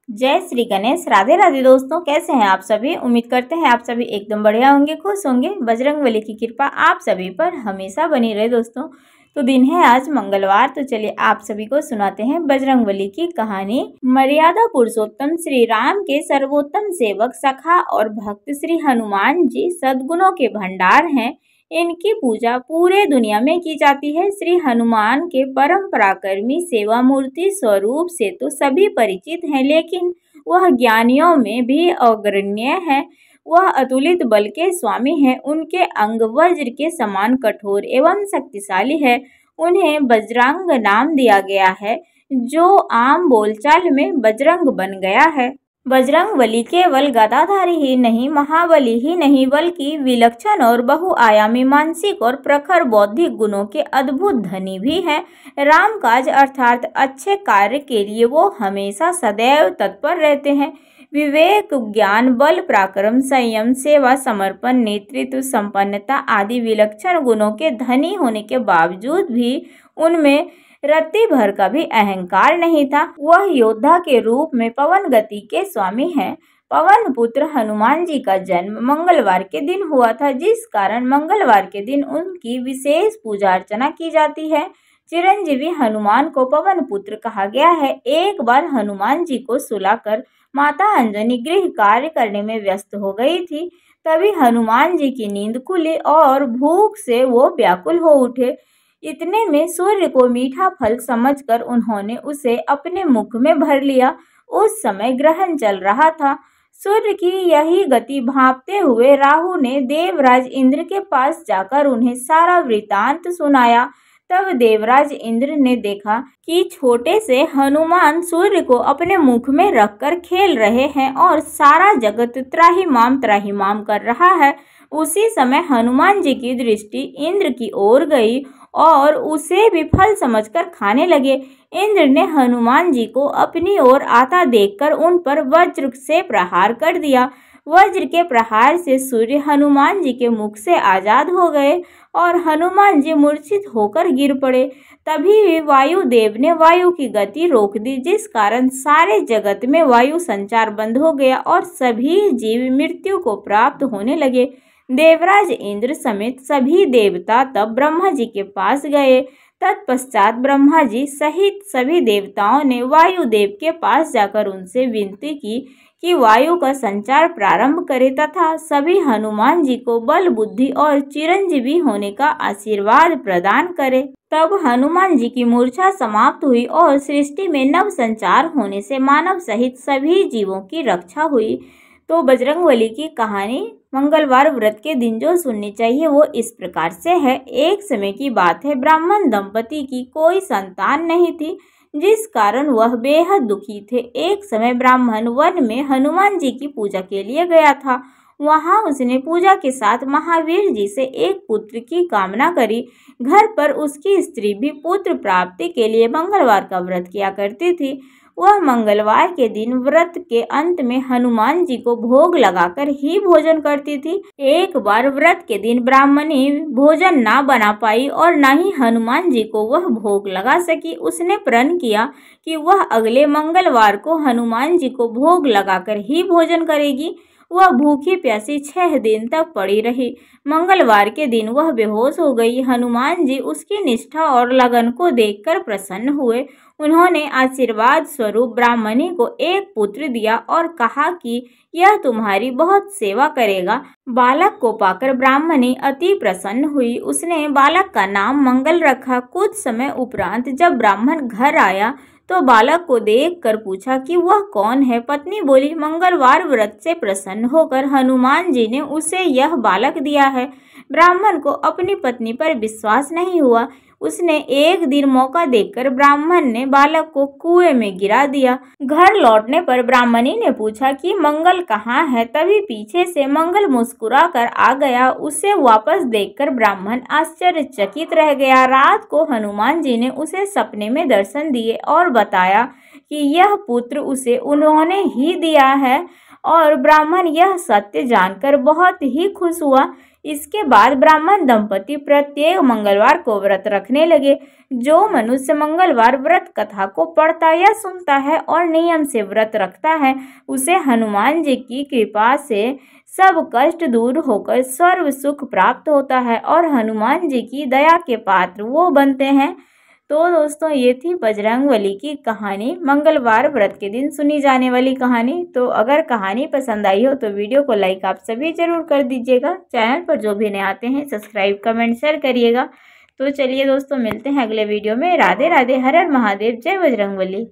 जय श्री गणेश। राधे राधे दोस्तों, कैसे हैं आप सभी। उम्मीद करते हैं आप सभी एकदम बढ़िया होंगे, खुश होंगे। बजरंगबली की कृपा आप सभी पर हमेशा बनी रहे दोस्तों। तो दिन है आज मंगलवार, तो चलिए आप सभी को सुनाते हैं बजरंगबली की कहानी। मर्यादा पुरुषोत्तम श्री राम के सर्वोत्तम सेवक, सखा और भक्त श्री हनुमान जी सद्गुणों के भंडार हैं। इनकी पूजा पूरे दुनिया में की जाती है। श्री हनुमान के परम पराक्रमी सेवा मूर्ति स्वरूप से तो सभी परिचित हैं, लेकिन वह ज्ञानियों में भी अग्रण्य है। वह अतुलित बल के स्वामी हैं। उनके अंग वज्र के समान कठोर एवं शक्तिशाली है। उन्हें बजरंग नाम दिया गया है, जो आम बोलचाल में बजरंग बन गया है। बजरंगबली केवल गदाधारी ही नहीं, महाबली ही नहीं, बल्कि विलक्षण और बहुआयामी मानसिक और प्रखर बौद्धिक गुणों के अद्भुत धनी भी हैं। रामकाज अर्थात अच्छे कार्य के लिए वो हमेशा सदैव तत्पर रहते हैं। विवेक, ज्ञान, बल, पराक्रम, संयम, सेवा, समर्पण, नेतृत्व, संपन्नता आदि विलक्षण गुणों के धनी होने के बावजूद भी उनमें रत्ती भर का भी अहंकार नहीं था। वह योद्धा के रूप में पवन गति के स्वामी हैं। पवन पुत्र हनुमान जी का जन्म मंगलवार के दिन हुआ था, जिस कारण मंगलवार के दिन उनकी विशेष पूजा अर्चना की जाती है। चिरंजीवी हनुमान को पवन पुत्र कहा गया है। एक बार हनुमान जी को सुलाकर माता अंजनी गृह कार्य करने में व्यस्त हो गई थी। तभी हनुमान जी की नींद खुली और भूख से वो व्याकुल हो उठे। इतने में सूर्य को मीठा फल समझकर उन्होंने उसे अपने मुख में भर लिया। उस समय ग्रहण चल रहा था। सूर्य की यही गति भांपते हुए राहु ने देवराज इंद्र के पास जाकर उन्हें सारा वृतांत सुनाया। तब देवराज इंद्र ने देखा कि छोटे से हनुमान सूर्य को अपने मुख में रखकर खेल रहे हैं और सारा जगत त्राहिमाम कर रहा है। उसी समय हनुमान जी की दृष्टि इंद्र की ओर गई और उसे भी फल समझकर खाने लगे। इंद्र ने हनुमान जी को अपनी ओर आता देखकर उन पर वज्र से प्रहार कर दिया। वज्र के प्रहार से सूर्य हनुमान जी के मुख से आजाद हो गए और हनुमान जी मूर्छित होकर गिर पड़े। तभी वायुदेव ने वायु की गति रोक दी, जिस कारण सारे जगत में वायु संचार बंद हो गया और सभी जीव मृत्यु को प्राप्त होने लगे। देवराज इंद्र समेत सभी देवता तब ब्रह्मा जी के पास गए। तत्पश्चात ब्रह्मा जी सहित सभी देवताओं ने वायुदेव के पास जाकर उनसे विनती की कि वायु का संचार प्रारंभ करे तथा सभी हनुमान जी को बल, बुद्धि और चिरंजीवी होने का आशीर्वाद प्रदान करे। तब हनुमान जी की मूर्छा समाप्त हुई और सृष्टि में नव संचार होने से मानव सहित सभी जीवों की रक्षा हुई। तो बजरंगबली की कहानी मंगलवार व्रत के दिन जो सुननी चाहिए वो इस प्रकार से है। एक समय की बात है, ब्राह्मण दंपति की कोई संतान नहीं थी, जिस कारण वह बेहद दुखी थे। एक समय ब्राह्मण वन में हनुमान जी की पूजा के लिए गया था। वहां उसने पूजा के साथ महावीर जी से एक पुत्र की कामना करी। घर पर उसकी स्त्री भी पुत्र प्राप्ति के लिए मंगलवार का व्रत किया करती थी। वह मंगलवार के दिन व्रत के अंत में हनुमान जी को भोग लगाकर ही भोजन करती थी। एक बार व्रत के दिन ब्राह्मणी भोजन ना बना पाई और न ही हनुमान जी को वह भोग लगा सकी। उसने प्रण किया कि वह अगले मंगलवार को हनुमान जी को भोग लगाकर ही भोजन करेगी। वह भूखी प्यासी 6 दिन तक पड़ी रही। मंगलवार के दिन वह बेहोश हो गई। हनुमान जी उसकी निष्ठा और लगन को देखकर प्रसन्न हुए। उन्होंने आशीर्वाद स्वरूप ब्राह्मणी को एक पुत्र दिया और कहा कि यह तुम्हारी बहुत सेवा करेगा। बालक को पाकर ब्राह्मणी अति प्रसन्न हुई। उसने बालक का नाम मंगल रखा। कुछ समय उपरांत जब ब्राह्मण घर आया तो बालक को देखकर पूछा कि वह कौन है। पत्नी बोली, मंगलवार व्रत से प्रसन्न होकर हनुमान जी ने उसे यह बालक दिया है। ब्राह्मण को अपनी पत्नी पर विश्वास नहीं हुआ। उसने एक दिन मौका देखकर ब्राह्मण ने बालक को कुएं में गिरा दिया। घर लौटने पर ब्राह्मणी ने पूछा कि मंगल कहाँ है। तभी पीछे से मंगल मुस्कुरा कर आ गया। उसे वापस देखकर ब्राह्मण आश्चर्यचकित रह गया। रात को हनुमान जी ने उसे सपने में दर्शन दिए और बताया कि यह पुत्र उसे उन्होंने ही दिया है और ब्राह्मण यह सत्य जानकर बहुत ही खुश हुआ। इसके बाद ब्राह्मण दंपति प्रत्येक मंगलवार को व्रत रखने लगे। जो मनुष्य मंगलवार व्रत कथा को पढ़ता या सुनता है और नियम से व्रत रखता है, उसे हनुमान जी की कृपा से सब कष्ट दूर होकर सर्व सुख प्राप्त होता है और हनुमान जी की दया के पात्र वो बनते हैं। तो दोस्तों, ये थी बजरंगबली की कहानी, मंगलवार व्रत के दिन सुनी जाने वाली कहानी। तो अगर कहानी पसंद आई हो तो वीडियो को लाइक आप सभी जरूर कर दीजिएगा। चैनल पर जो भी नए आते हैं सब्सक्राइब कमेंट शेयर करिएगा। तो चलिए दोस्तों, मिलते हैं अगले वीडियो में। राधे राधे, हर हर महादेव, जय बजरंगबली।